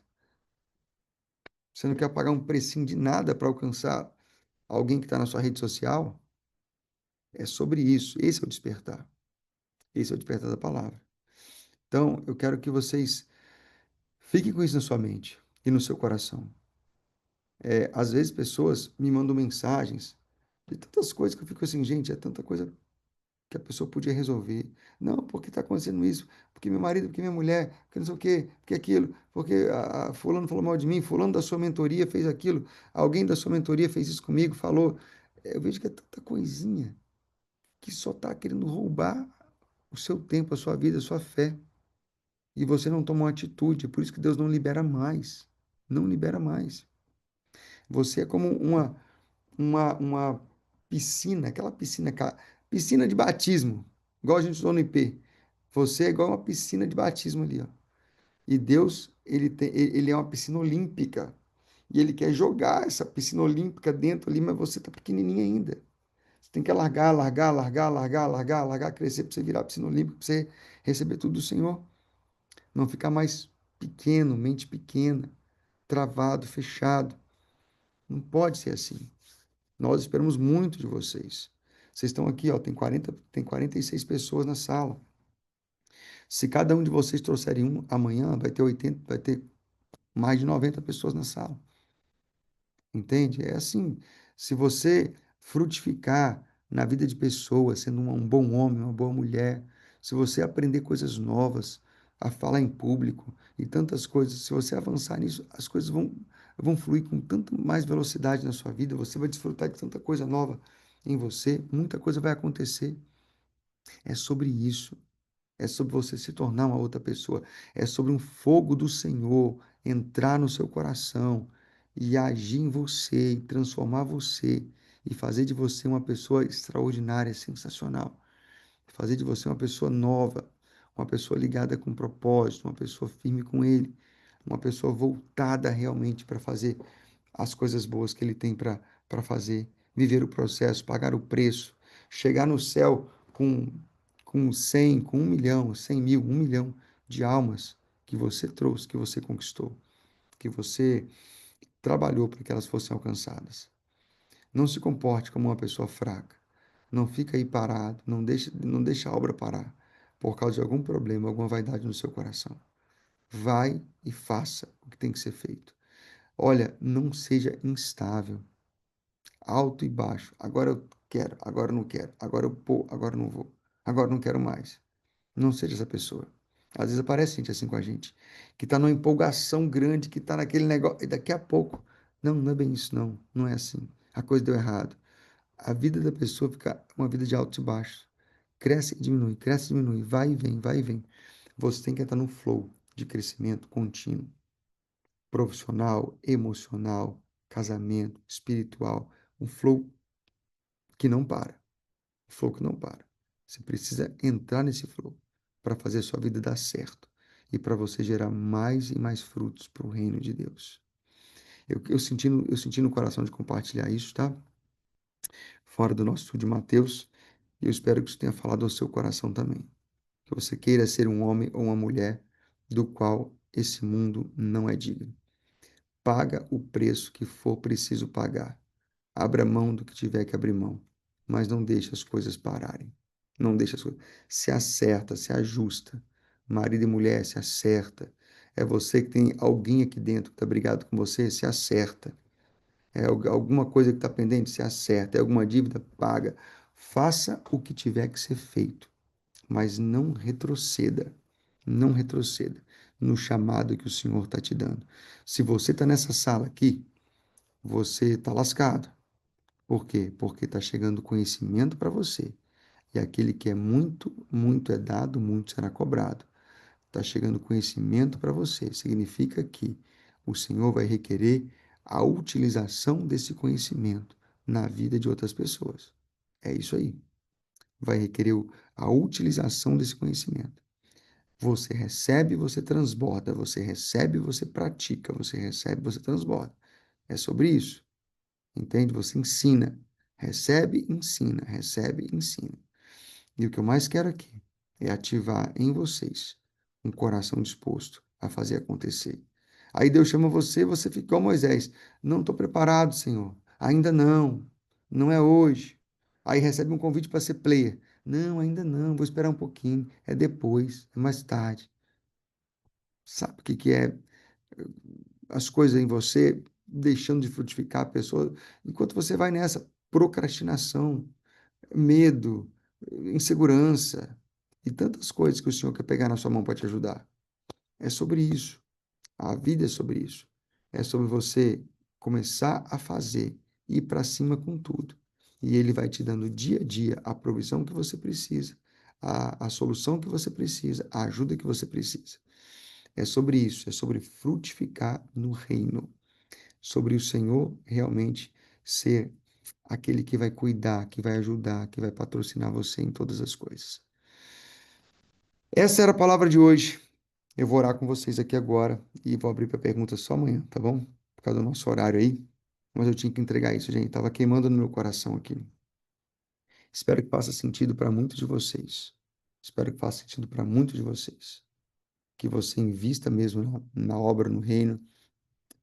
Você não quer pagar um precinho de nada para alcançar alguém que está na sua rede social? É sobre isso. Esse é o despertar. Esse é o despertar da palavra. Então, eu quero que vocês fiquem com isso na sua mente e no seu coração. Às vezes, pessoas me mandam mensagens de tantas coisas que eu fico assim, gente, é tanta coisa que a pessoa podia resolver. Não, porque está acontecendo isso? Porque meu marido, porque minha mulher, porque não sei o quê, porque aquilo, porque a fulano falou mal de mim, fulano da sua mentoria fez aquilo, alguém da sua mentoria fez isso comigo, falou. Eu vejo que é tanta coisinha que só está querendo roubar o seu tempo, a sua vida, a sua fé. E você não toma uma atitude, é por isso que Deus não libera mais. Não libera mais. Você é como uma piscina, aquela piscina, piscina de batismo, igual a gente usou no IP. Você é igual uma piscina de batismo ali, ó. E Deus, ele é uma piscina olímpica. E ele quer jogar essa piscina olímpica dentro ali, mas você tá pequenininho ainda. Você tem que largar, largar, largar, largar, largar, largar, crescer para você virar piscina olímpica, para você receber tudo do Senhor. Não ficar mais pequeno, mente pequena, travado, fechado. Não pode ser assim. Nós esperamos muito de vocês. Vocês estão aqui, ó, tem 46 pessoas na sala. Se cada um de vocês trouxerem um, amanhã vai ter mais de 90 pessoas na sala. Entende? É assim, se você frutificar na vida de pessoas, sendo um bom homem, uma boa mulher, se você aprender coisas novas, a falar em público e tantas coisas, se você avançar nisso, as coisas vão fluir com tanta mais velocidade na sua vida, você vai desfrutar de tanta coisa nova em você, muita coisa vai acontecer. É sobre isso. É sobre você se tornar uma outra pessoa. É sobre um fogo do Senhor entrar no seu coração e agir em você, e transformar você e fazer de você uma pessoa extraordinária, sensacional. Fazer de você uma pessoa nova, uma pessoa ligada com propósito, uma pessoa firme com Ele, uma pessoa voltada realmente para fazer as coisas boas que ele tem para fazer, viver o processo, pagar o preço, chegar no céu com 100, com 1 milhão, 100 mil, 1 milhão de almas que você trouxe, que você conquistou, que você trabalhou para que elas fossem alcançadas. Não se comporte como uma pessoa fraca. Não fica aí parado, não deixa a obra parar por causa de algum problema, alguma vaidade no seu coração. Vai e faça o que tem que ser feito. Olha, não seja instável, alto e baixo. Agora eu quero, agora eu não quero, agora eu vou, agora eu não vou, agora eu não quero mais. Não seja essa pessoa. Às vezes aparece gente assim com a gente, que está numa empolgação grande, que está naquele negócio, e daqui a pouco, não, não é bem isso, não, não é assim. A coisa deu errado. A vida da pessoa fica uma vida de altos e baixos. Cresce e diminui, vai e vem, vai e vem. Você tem que estar no flow de crescimento contínuo, profissional, emocional, casamento, espiritual, um flow que não para, um flow que não para. Você precisa entrar nesse flow para fazer a sua vida dar certo e para você gerar mais e mais frutos para o reino de Deus. Eu senti no coração de compartilhar isso, tá? Fora do nosso estudo de Mateus, e eu espero que isso tenha falado ao seu coração também. Que você queira ser um homem ou uma mulher do qual esse mundo não é digno. Paga o preço que for preciso pagar. Abra mão do que tiver que abrir mão, mas não deixe as coisas pararem. Não deixe as coisas. Se acerta, se ajusta. Marido e mulher, se acerta. É você que tem alguém aqui dentro que está brigado com você, se acerta. É alguma coisa que está pendente, se acerta. É alguma dívida, paga. Faça o que tiver que ser feito, mas não retroceda. Não retroceda no chamado que o Senhor está te dando. Se você está nessa sala aqui, você está lascado. Por quê? Porque está chegando conhecimento para você. E aquele que é muito, muito é dado, muito será cobrado. Está chegando conhecimento para você. Significa que o Senhor vai requerer a utilização desse conhecimento na vida de outras pessoas. É isso aí. Vai requerer a utilização desse conhecimento. Você recebe, você transborda. Você recebe, você pratica. Você recebe, você transborda. É sobre isso. Entende? Você ensina. Recebe, ensina. Recebe, ensina. E o que eu mais quero aqui é ativar em vocês um coração disposto a fazer acontecer. Aí Deus chama você, você fica igual Moisés. Não estou preparado, Senhor. Ainda não. Não é hoje. Aí recebe um convite para ser player. Não, ainda não. Vou esperar um pouquinho. É depois, é mais tarde. Sabe o que que é as coisas em você deixando de frutificar a pessoa? Enquanto você vai nessa procrastinação, medo, insegurança e tantas coisas que o Senhor quer pegar na sua mão para te ajudar. É sobre isso. A vida é sobre isso. É sobre você começar a fazer, ir para cima com tudo. E Ele vai te dando dia a dia a provisão que você precisa, a solução que você precisa, a ajuda que você precisa. É sobre isso, é sobre frutificar no reino, sobre o Senhor realmente ser aquele que vai cuidar, que vai ajudar, que vai patrocinar você em todas as coisas. Essa era a palavra de hoje. Eu vou orar com vocês aqui agora e vou abrir para perguntas só amanhã, tá bom? Por causa do nosso horário aí. Mas eu tinha que entregar isso, gente. Tava queimando no meu coração aqui. Espero que faça sentido para muitos de vocês. Espero que faça sentido para muitos de vocês. Que você invista mesmo na obra, no reino.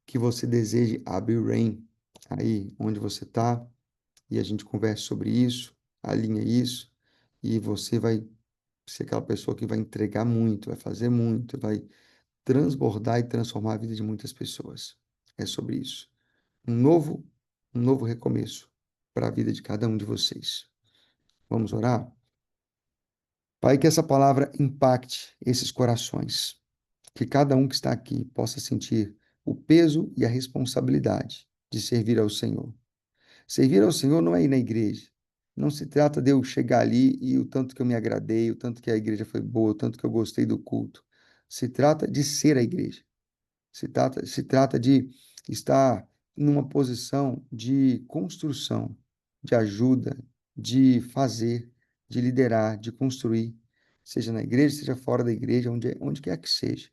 Que você deseje abrir rain aí onde você está. E a gente converse sobre isso, alinha isso. E você vai ser aquela pessoa que vai entregar muito, vai fazer muito, vai transbordar e transformar a vida de muitas pessoas. É sobre isso. Um novo, um novo recomeço para a vida de cada um de vocês. Vamos orar? Pai, que essa palavra impacte esses corações, que cada um que está aqui possa sentir o peso e a responsabilidade de servir ao Senhor. Servir ao Senhor não é ir na igreja. Não se trata de eu chegar ali e o tanto que eu me agradei, o tanto que a igreja foi boa, o tanto que eu gostei do culto. Se trata de ser a igreja. Se trata de estar numa posição de construção, de ajuda, de fazer, de liderar, de construir, seja na igreja, seja fora da igreja, onde quer que seja.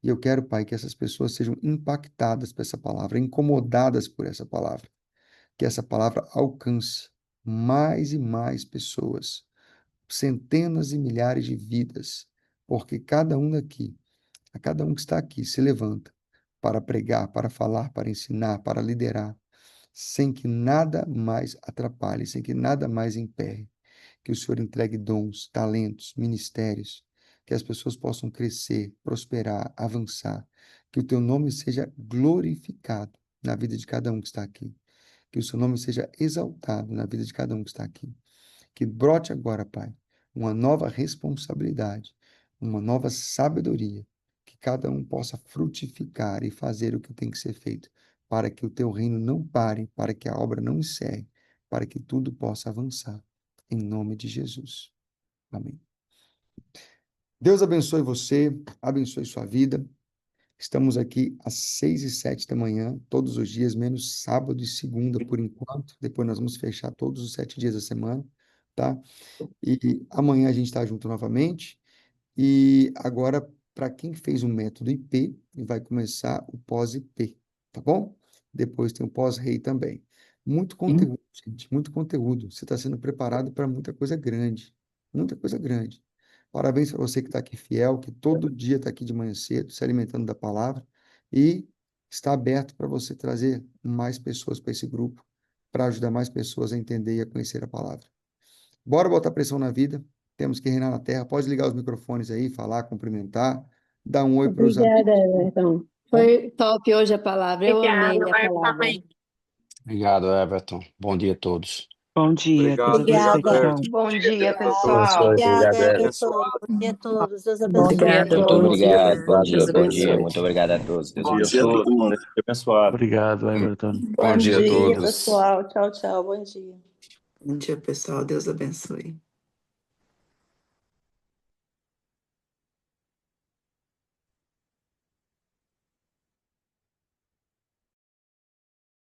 E eu quero, Pai, que essas pessoas sejam impactadas por essa palavra, incomodadas por essa palavra, que essa palavra alcance mais e mais pessoas, centenas e milhares de vidas, porque cada um daqui, a cada um que está aqui, se levanta para pregar, para falar, para ensinar, para liderar, sem que nada mais atrapalhe, sem que nada mais emperre. Que o Senhor entregue dons, talentos, ministérios, que as pessoas possam crescer, prosperar, avançar, que o teu nome seja glorificado na vida de cada um que está aqui, que o seu nome seja exaltado na vida de cada um que está aqui. Que brote agora, Pai, uma nova responsabilidade, uma nova sabedoria, que cada um possa frutificar e fazer o que tem que ser feito, para que o teu reino não pare, para que a obra não encerre, para que tudo possa avançar. Em nome de Jesus. Amém. Deus abençoe você, abençoe sua vida. Estamos aqui às 6 e 7 da manhã, todos os dias, menos sábado e segunda, por enquanto. Depois nós vamos fechar todos os 7 dias da semana, tá? E amanhã a gente está junto novamente. E agora, para quem fez o método IP, vai começar o pós-IP, tá bom? Depois tem o pós-rei também. Muito conteúdo, gente, muito conteúdo. Você está sendo preparado para muita coisa grande, muita coisa grande. Parabéns para você que está aqui fiel, que todo dia está aqui de manhã cedo, se alimentando da palavra e está aberto para você trazer mais pessoas para esse grupo, para ajudar mais pessoas a entender e a conhecer a palavra. Bora botar pressão na vida. Temos que reinar na terra. Pode ligar os microfones aí, falar, cumprimentar, dar um oi para os Obrigada, amigos. Everton. Bom, Foi top hoje a palavra. Eu amei a palavra. Obrigado, Everton. Bom dia a todos. Bom dia, Deus Obrigado, abençoe cada um. Bom dia, Abençoe, pessoal. obrigado, Obrigada, Everton. Bom dia a todos. Deus Bom dia abençoe. a Obrigada, Muito bom todos. dia. obrigado. Bom Deus dia, bom dia. abençoe. Muito obrigado a todos. Deus Bom dia a abençoe. todos. Deus abençoado. Obrigado, Everton. Bom dia a dia, todos. pessoal. Tchau, tchau. Bom dia. Bom dia, pessoal. Deus abençoe.